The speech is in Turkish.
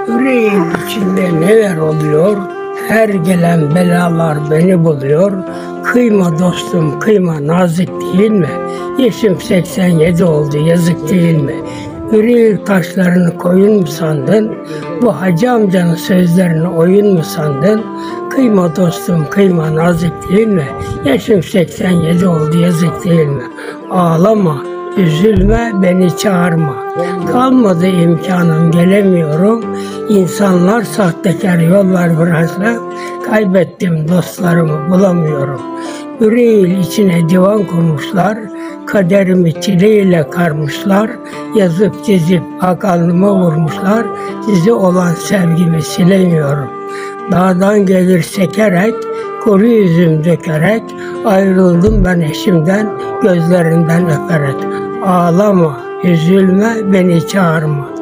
Yüreğin içinde neler oluyor? Her gelen belalar beni buluyor. Kıyma dostum kıyma, nazik değil mi? Yaşım 87 oldu, yazık değil mi? Yüreğin taşlarını koyun mu sandın? Bu hacı amcanın sözlerini oyun mu sandın? Kıyma dostum kıyma, nazik değil mi? Yaşım 87 oldu, yazık değil mi? Ağlama, üzülme, beni çağırma. Kalmadı imkanım, gelemiyorum. İnsanlar sahtekar yollar bıraksa, kaybettim dostlarımı bulamıyorum. Yüreğin içine divan kurmuşlar, kaderimi çileyle karmışlar, yazıp çizip ak alnıma vurmuşlar, size olan sevgimi silemiyorum. Dağdan gelir sekerek, kuru yüzüm dökerek, ayrıldım ben eşimden, gözlerinden öperek. Ağlama, üzülme, beni çağırma.